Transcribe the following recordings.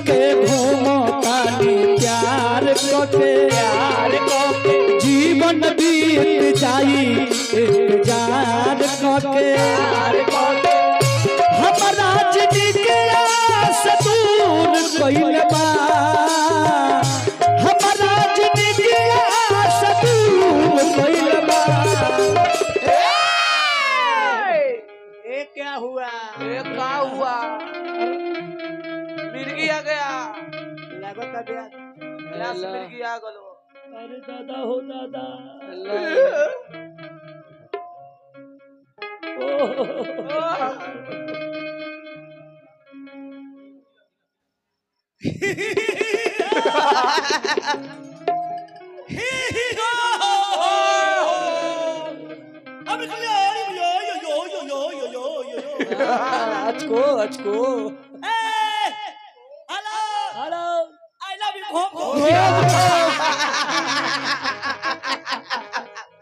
के घूमो तानी प्यार कोके जीवन बीत जाई इंतजार कोके हमारा जिंदगी से दूर कोई बा हमारा जिंदगी से दूर कोई बा। क्या हुआ? क्या हुआ? मिर्गी आ गया लगता बिया मिर्गी आ गलो। अरे दादा हो दादा अचको अचको hello hello I love you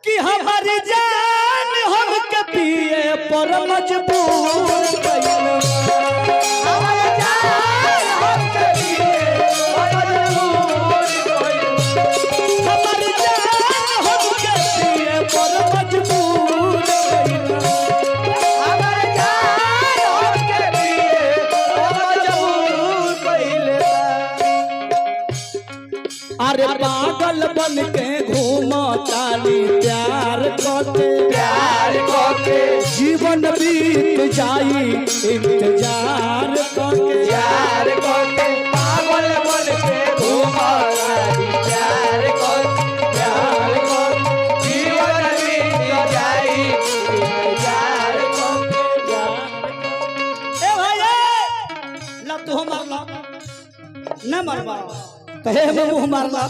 कि हमारी जान हम के पिए पर मजबूर कइल हमारी जान हम के पिए पर मजबूर कइल हमारी जान हम के पिए पर मजबूर कइल हमारी जान हम के पिए पर मजबूर कइल। अरे पागल बन के घूमो तानी प्यार कोके जीवन बीत जाई इंतजार कोके पागल बन के घूमो तानी प्यार कोके जीवन बीत जाई इंतजार कोके। ए भाई ला तू मारला न मरबा कहे में मुंह मारला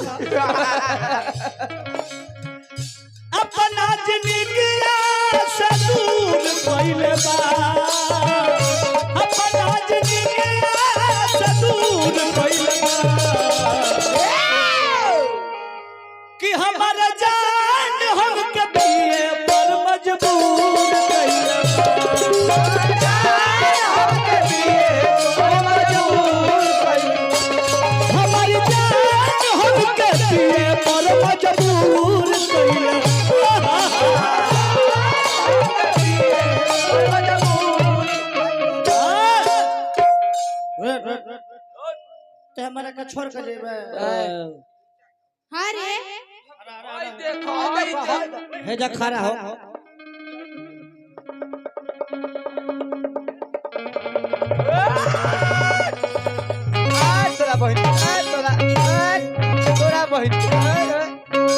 अपना जिंदगी से दूर कोइले बा अपना जिंदगी से दूर कोइले बा कि हमारा जान हम के पिए पर मजबूर कइले हम के पिए पर मजबूर कइले हमारी जान हम के पिए पर मजबूर कइले ते हमारा का छोड़ के जेबे हाँ रे आई देखो हे जा खड़ा हो तोरा बहिन तोरा बहिन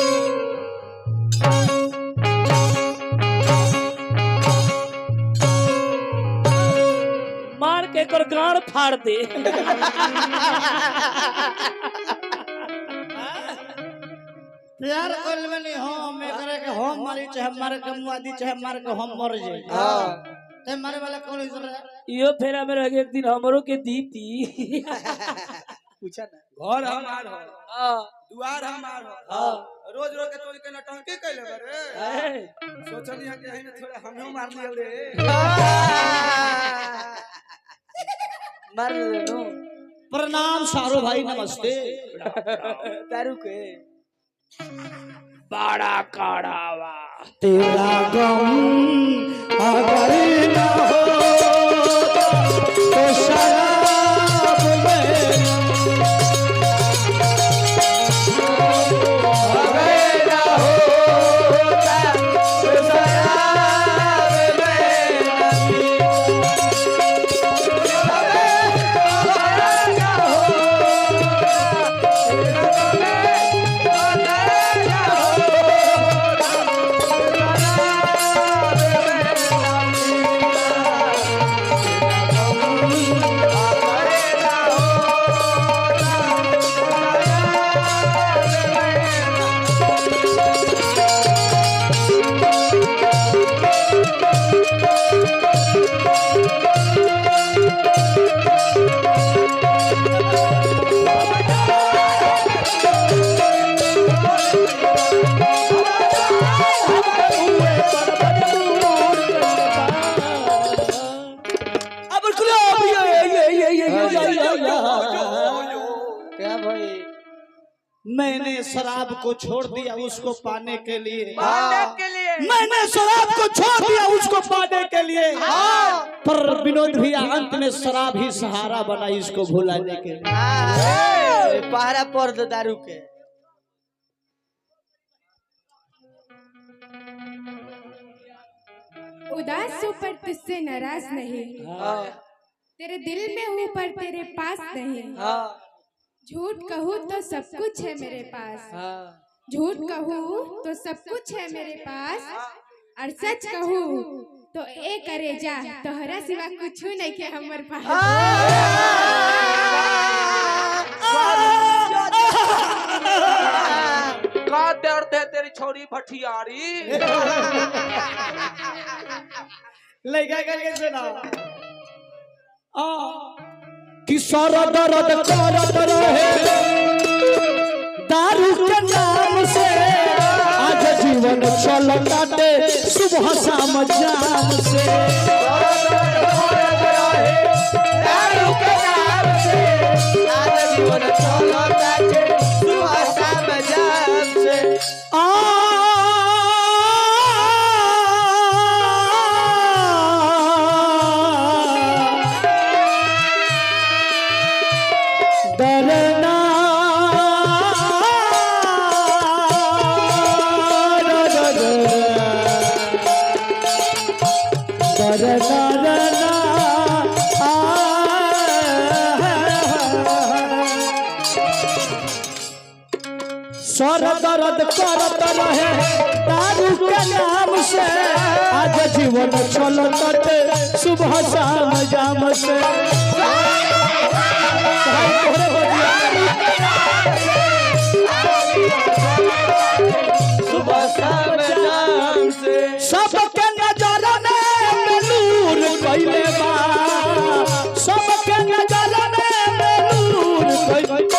मार के कर गाड़ फाड़ दे प्यार कर लेनी हम एकरे के हम मारी चाहे मार के मुआदी चाहे मार के हम मर जाए हां ते मारे वाला कौन इधर यो फेरा में रह गए एक दिन हमरो के दीती पूछा ना घर हमार हो हां दुआर हमार हो हां रोज रोज के तोरी के नटंकी कइले रे सोचनी है कि एही में थोड़ा हमहू मार लियो रे मार दे नो प्रणाम सारो भाई नमस्ते दारू के बड़ा काढ़ावा तेरा गम अगर न हो तो शराब में का भाई मैंने शराब को छोड़ दिया उसको पाने के लिए। के लिए मैंने शराब को छोड़ दिया उसको पाने के लिए। पर विनोद भैया अंत में शराब ही सहारा बना इसको भुलाने के लिए। पहरा पर दो दारू के। उदास हूँ पर तुझसे नाराज नहीं, तेरे दिल में हूँ पर तेरे पास नहीं। झूठ कहूँ तो सब कुछ है मेरे पास, झूठ कहूँ तो सब कुछ है मेरे पास, और सच कहूँ तो ए करे जा तोहरा सिवा कुछ नहीं के हमर पास। का दर्द है तेरी छोरी भठियारी। लगा करके सुना कि सारा दर्द करत रहे दारू के नाम से, आज जीवन चलताटे सुबह शाम जाम से। दारू के नाम से आज जीवन चलताटे सुबह शाम जाम से। डरना सर दर्द करत रहे दारू के नाम से, आज जीवन चलत सुबह शाम जाम से। सुबह शाम जाम से सबके नजर में नूर कइले बा, सबके नजर में नूर कइले।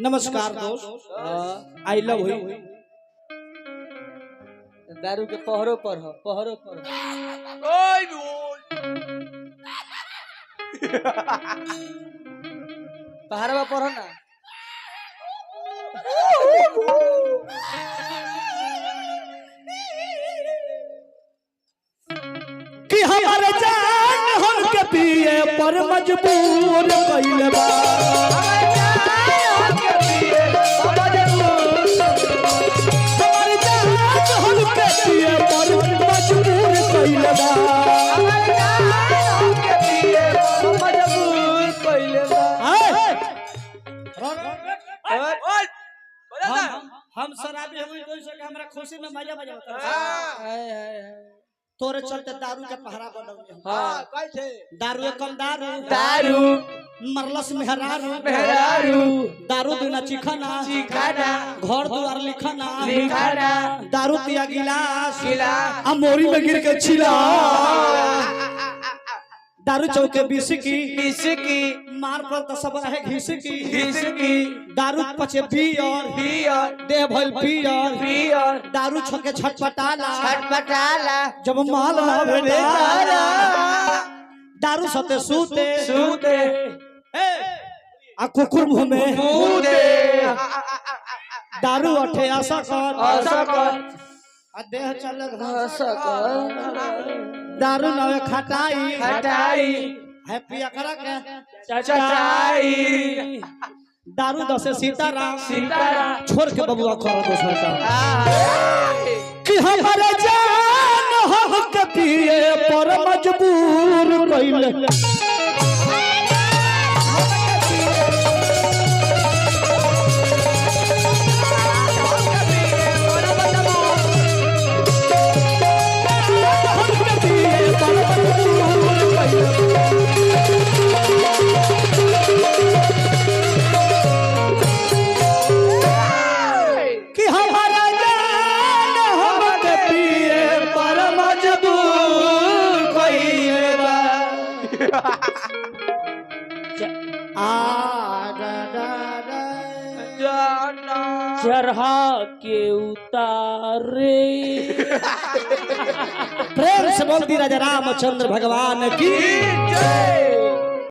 नमस्कार दोस्त, आई लव यू। दारू के पहरो पर हो, पहरो पर हो। ओए बोल पहरवा पर हो ना। कि हमारे जान हमके पिए पर मजबूर कइले बा, हमारे जान हमके पिए पर मजबूर कइले बा। हम शराबी हुई कोई से हमरा खुशी में मजा बजावत तोरे चलते दारू के पहरा बनौले। हां कैसे दारू कम दारू दारू मरलस मेहरारू मेहरारू दारू बिना चिखाना चिखाना घर द्वार लिखाना लिखाना दारू पिया गिलास गिलास अमोरी में गिर के छिला दारू चौके बिस्की बिस्की मार पर तो सब रहे घिसकी घिसकी दारू पचे पियर पियर देह भइल पियर पियर दारू छोके छटपटाला छटपटाला जब माल ना भेटाला दारू सते सूते सूते आ कुकुर मुंह में मुदे दारू अठे आशा कर असकर आ देह चल असकर दारू नवे खटाई खटाई हैप्पी अकरा के चटाई दारू दसे सीताराम सीताराम छोड़ के बबुआ कर दोसर का कि हमारे जान हम के पिए पर मजबूर कइले कि हमारा जान हम के पिए पर मजबूर कइले बा आ दा दा दा जाना चढ़ा के उतारे प्रेम से बोल दी राजा रामचंद्र भगवान की जय।